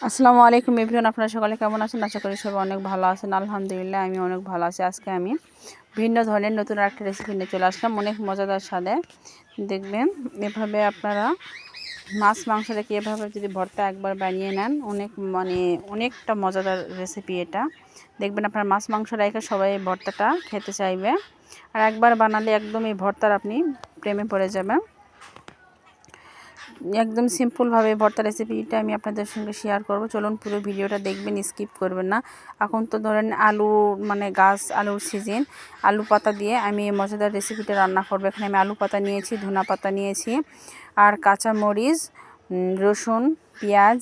আসসালামু আলাইকুম এভরিওয়ান, আপনারা সকালে কেমন আছেন? আশা করি সবাই অনেক ভালো আছেন। আলহামদুলিল্লাহ আমি অনেক ভালো আছি। আজকে আমি ভিন্ন ধরনের নতুন একটা রেসিপি নিয়ে চলে আসলাম, অনেক মজাদার স্বাদে। দেখবেন এভাবে আপনারা মাছ মাংস রেখে এভাবে যদি ভর্তা একবার বানিয়ে নেন, অনেকটা মজাদার রেসিপি এটা। দেখবেন আপনার মাছ মাংস রেখে সবাই ভর্তাটা খেতে চাইবে, আর একবার বানালে একদম এই ভর্তার আপনি প্রেমে পড়ে যাবেন। একদম সিম্পলভাবে ভর্তা রেসিপিটা আমি আপনাদের সঙ্গে শেয়ার করব। চলুন পুরো ভিডিওটা দেখবেন, স্কিপ করবেন না। এখন তো ধরেন আলুর সিজন, আলু পাতা দিয়ে আমি এই মজাদার রেসিপিটা রান্না করব। এখানে আমি আলু পাতা নিয়েছি, ধনা পাতা নিয়েছি, আর কাঁচা মরিচ, রসুন, পেঁয়াজ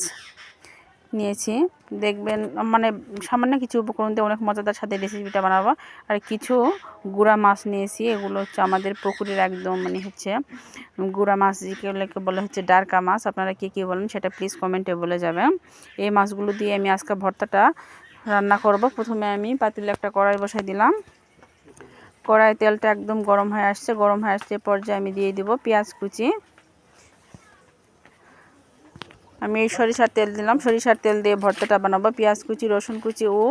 নিয়েছি। দেখবেন সামান্য কিছু উপকরণ দিয়ে অনেক মজাদার সাথে রেসিপিটা বানাবো। আর কিছু গুঁড়া মাছ নিয়েছি, এগুলো হচ্ছে আমাদের পুকুরের একদম গুঁড়া মাছ, যেগুলোকে বলা হচ্ছে ডারকা মাছ। আপনারা কী বলেন সেটা প্লিজ কমেন্টে বলে যাবেন। এই মাছগুলো দিয়ে আমি আজকে ভর্তাটা রান্না করব। প্রথমে আমি পাতিলে একটা কড়াই বসাই দিলাম। কড়াই তেলটা একদম গরম হয়ে আসছে পর্যায়ে আমি দিয়ে দিব পেঁয়াজ কুচি। আমি এই সরিষার তেল দিলাম, সরিষার তেল দিয়ে ভর্তাটা বানাবো। পেঁয়াজ কুচি, রসুন কুচি ও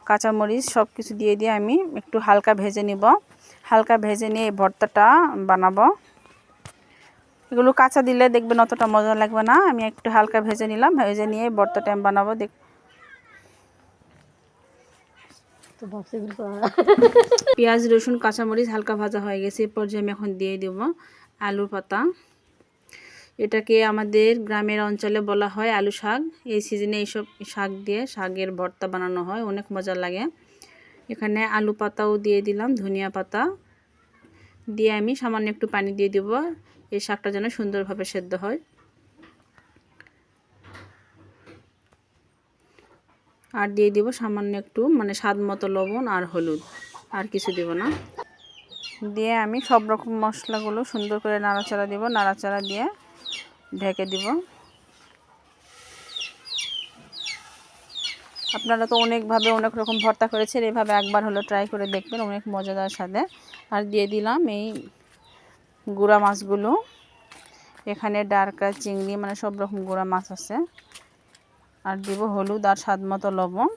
কাঁচামরিচ সব কিছু দিয়ে আমি একটু হালকা ভেজে নিব। হালকা ভেজে নিয়ে এই ভর্তাটা বানাবো। এগুলো কাঁচা দিলে দেখবেন অতটা মজা লাগবে না। আমি একটু হালকা ভেজে নিলাম, ভেজে নিয়ে ভর্তাটা আমি বানাবো। পেঁয়াজ, রসুন, কাঁচামরিচ হালকা ভাজা হয়ে গেছে। এ পর্যায়ে আমি এখন দিয়ে দেব আলু পাতা। এটাকে আমাদের গ্রামের অঞ্চলে বলা হয় আলু শাক। এই সিজনে এইসব শাকের ভর্তা বানানো হয়, অনেক মজা লাগে। এখানে আলু পাতাও দিয়ে দিলাম, ধনিয়া পাতা দিয়ে আমি সামান্য একটু পানি দিয়ে দেব, এই শাকটা যেন সুন্দরভাবে সেদ্ধ হয়। আর দিয়ে দিব সামান্য একটু স্বাদ মতো লবণ আর হলুদ, আর কিছু দেব না। দিয়ে আমি সব রকম মশলাগুলো সুন্দর করে নাড়াচাড়া দিব, নাড়াচাড়া দিয়ে ঢেকে দিব। আপনারা তো অনেকভাবে অনেক রকম ভর্তা করেছেন, এভাবে একবার হলো ট্রাই করে দেখবেন, অনেক মজাদার স্বাদে। আর দিয়ে দিলাম এই গুঁড়া মাছগুলো। এখানে ডারকা, চিংড়ি সব রকম গুঁড়া মাছ আছে। আর দিব হলুদ আর স্বাদ মতো লবণ।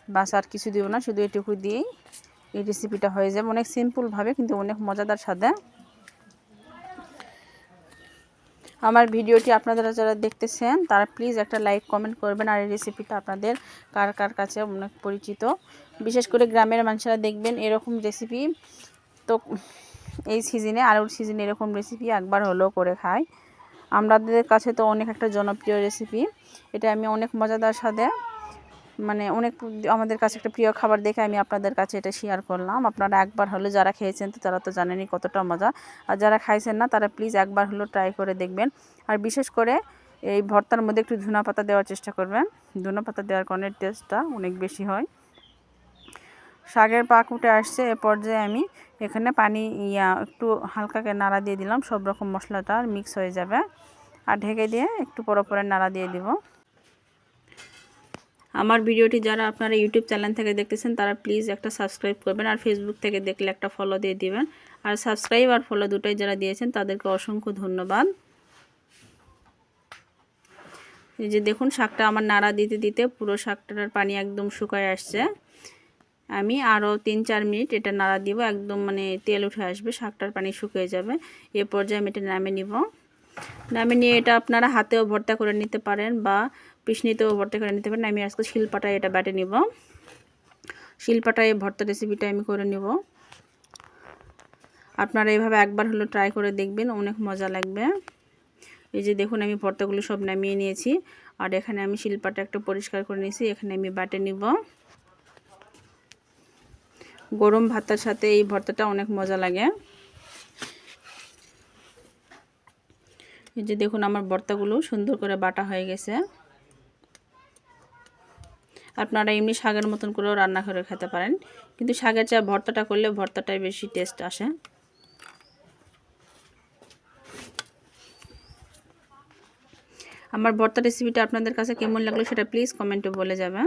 বাস আর কিছু দিব না, শুধু এটুকু দিয়েই এই রেসিপিটা হয়ে যাবে। অনেক সিম্পলভাবে কিন্তু অনেক মজাদার স্বাদে। আমার ভিডিওটি আপনারা যারা দেখতেছেন তারা প্লিজ একটা লাইক কমেন্ট করবেন। আর এই রেসিপিটা আপনাদের কার কার কাছে অনেক পরিচিত, বিশেষ করে গ্রামের মানুষরা দেখবেন এরকম রেসিপি তো এই সিজনে, আলুর সিজনে এরকম রেসিপি একবার হলেও করে খায়। আমাদের কাছে তো অনেক একটা জনপ্রিয় রেসিপি এটা। আমি অনেক মজাদার স্বাদে অনেক আমাদের কাছে একটা প্রিয় খাবার দেখে আমি আপনাদের কাছে এটা শেয়ার করলাম। আপনারা একবার হলে যারা খেয়েছেন তো তারা তো জানেনই কতটা মজা, আর যারা খাইছেন না তারা প্লিজ একবার হলো ট্রাই করে দেখবেন। আর বিশেষ করে এই ভর্তার মধ্যে একটু ধনা পাতা দেওয়ার চেষ্টা করবেন। ধনা পাতা দেওয়ার কারণে টেস্টটা অনেক বেশি হয়। শাকের পাক উঠে আসছে, এ পর্যায়ে আমি এখানে পানি একটু হালকাকে নাড়া দিয়ে দিলাম, সব রকম মশলাটা মিক্স হয়ে যাবে। আর ঢেকে দিয়ে একটু পরে নাড়া দিয়ে দিব। আমার ভিডিওটি যারা আপনারা ইউটিউব চ্যানেল থেকে দেখতেছেন তারা প্লিজ একটা সাবস্ক্রাইব করবেন, আর ফেসবুক থেকে দেখলে একটা ফলো দিয়ে দিবেন। আর সাবস্ক্রাইব আর ফলো দুটাই যারা দিয়েছেন তাদেরকে অসংখ্য ধন্যবাদ। এই যে দেখুন শাকটা আমার নাড়া দিতে দিতে পুরো শাকটার পানি একদম শুকায় আসছে। আমি আরও 3-4 মিনিট এটা নাড়া দিব, একদম তেল উঠে আসবে, শাকটার পানি শুকিয়ে যাবে। এ পর্যায়ে আমি এটা নামিয়ে নিব। নামিয়ে নিয়ে এটা আপনারা হাতেও ভর্তা করে নিতে পারেন বা পিষনিতেও ভর্তা করে নিতে পারেন। আমি আজকে শিলপাটায় এটা বেটে নিব। শিলপাটায় ভর্তা রেসিপিটা আমি করে নিব। আপনারা এইভাবে একবার হলো ট্রাই করে দেখবেন, অনেক মজা লাগবে। এই যে দেখুন আমি ভর্তাগুলো সব নামিয়ে নিয়েছি, আর এখানে আমি শিলপাটা একটা পরিষ্কার করে নিয়েছি, এখানে আমি বেটে নিব। গরম ভাতের সাথে এই ভর্তাটা অনেক মজা লাগে। এই যে দেখুন আমার ভর্তাগুলো সুন্দর করে বাটা হয়ে গেছে। আপনারা এমনি শাকের মতন করেও রান্না করে খেতে পারেন, কিন্তু শাকের চেয়ে ভর্তাটা করলে ভর্তাটাই বেশি টেস্ট আসে। আমার ভর্তা রেসিপিটা আপনাদের কাছে কেমন লাগলো সেটা প্লিজ কমেন্টে বলে যাবেন।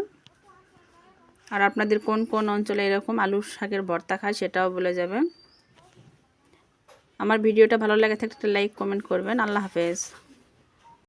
আর আপনাদের কোন কোন অঞ্চলে এরকম আলুর শাকের ভর্তা খায় সেটাও বলে যাবেন। আমার ভিডিওটা ভালো লাগে থাকলে একটা লাইক কমেন্ট করবেন। আল্লাহ হাফেজ।